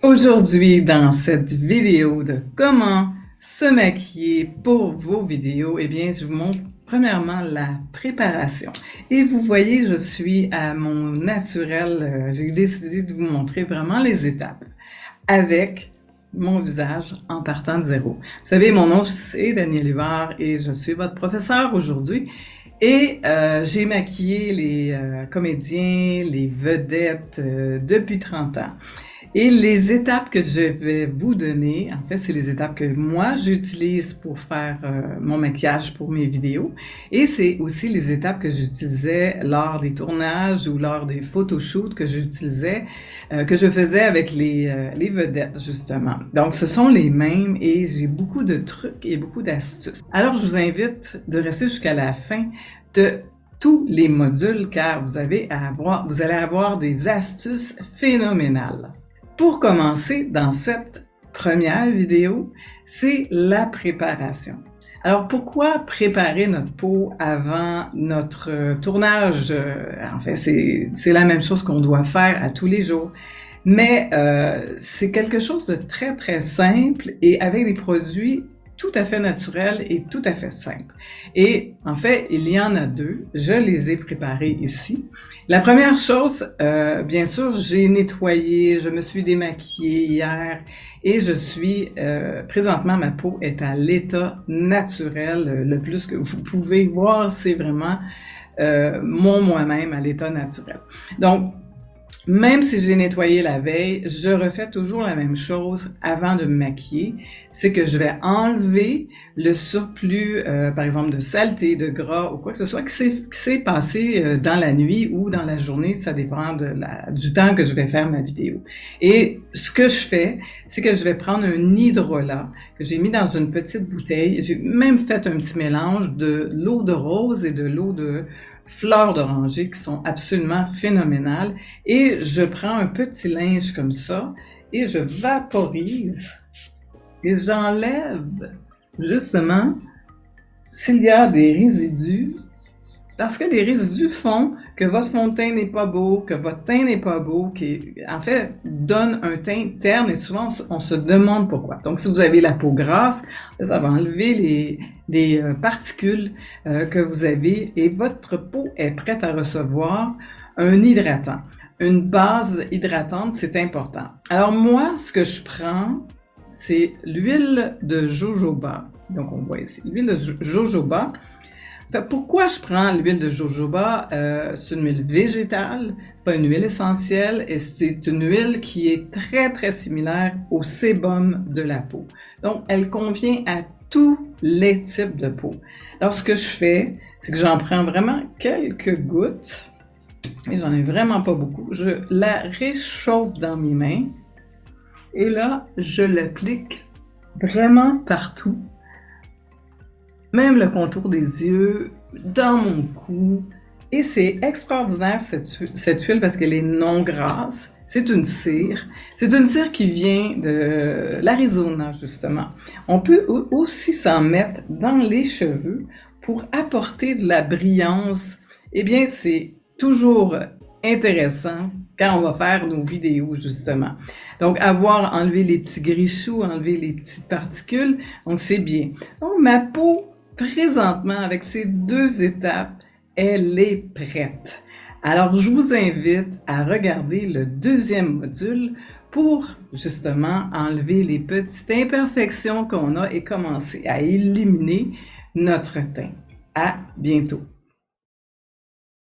Aujourd'hui, dans cette vidéo de comment se maquiller pour vos vidéos, eh bien, je vous montre premièrement la préparation. Et vous voyez, je suis à mon naturel. J'ai décidé de vous montrer vraiment les étapes avec mon visage en partant de zéro. Vous savez, mon nom, c'est Danielle Huvard et je suis votre professeur aujourd'hui. Et j'ai maquillé les comédiens, les vedettes depuis 30 ans. Et les étapes que je vais vous donner, en fait, c'est les étapes que moi, j'utilise pour faire mon maquillage pour mes vidéos. Et c'est aussi les étapes que j'utilisais lors des tournages ou lors des photoshoots que j'utilisais, que je faisais avec les vedettes, justement. Donc, ce sont les mêmes et j'ai beaucoup de trucs et beaucoup d'astuces. Alors, je vous invite de rester jusqu'à la fin de tous les modules car vous allez avoir des astuces phénoménales. Pour commencer, dans cette première vidéo, c'est la préparation. Alors, pourquoi préparer notre peau avant notre tournage? En fait, c'est la même chose qu'on doit faire à tous les jours. Mais c'est quelque chose de très, très simple et avec des produits tout à fait naturels et tout à fait simples. Et en fait, il y en a deux. Je les ai préparés ici. La première chose, bien sûr, j'ai nettoyé, je me suis démaquillée hier et je suis, présentement, ma peau est à l'état naturel. Le plus que vous pouvez voir, c'est vraiment mon moi-même à l'état naturel. Donc, même si j'ai nettoyé la veille, je refais toujours la même chose avant de me maquiller. C'est que je vais enlever le surplus, par exemple, de saleté, de gras ou quoi que ce soit qui s'est passé dans la nuit ou dans la journée. Ça dépend du temps que je vais faire ma vidéo. Et ce que je fais, c'est que je vais prendre un hydrolat que j'ai mis dans une petite bouteille. J'ai même fait un petit mélange de l'eau de rose et de l'eau de fleurs d'oranger qui sont absolument phénoménales. Et je prends un petit linge comme ça et je vaporise et j'enlève justement s'il y a des résidus, parce que les résidus font que votre fond de teint n'est pas beau, que votre teint n'est pas beau, qui en fait donne un teint terne et souvent on se demande pourquoi. Donc si vous avez la peau grasse, ça va enlever les particules que vous avez et votre peau est prête à recevoir un hydratant. Une base hydratante, c'est important. Alors moi, ce que je prends, c'est l'huile de jojoba. Donc on voit ici l'huile de jojoba. Pourquoi je prends l'huile de jojoba? C'est une huile végétale, pas une huile essentielle, et c'est une huile qui est très, très similaire au sébum de la peau. Donc, elle convient à tous les types de peau. Alors, ce que je fais, c'est que j'en prends vraiment quelques gouttes, et j'en ai vraiment pas beaucoup. Je la réchauffe dans mes mains, et là, je l'applique vraiment partout. Même le contour des yeux, dans mon cou. Et c'est extraordinaire cette huile parce qu'elle est non grasse. C'est une cire. C'est une cire qui vient de l'Arizona, justement. On peut aussi s'en mettre dans les cheveux pour apporter de la brillance. Eh bien, c'est toujours intéressant quand on va faire nos vidéos, justement. Donc, avoir enlevé les petits grichoux, enlever les petites particules, donc c'est bien. Donc, ma peau, présentement, avec ces deux étapes, elle est prête. Alors, je vous invite à regarder le deuxième module pour, justement, enlever les petites imperfections qu'on a et commencer à éliminer notre teint. À bientôt!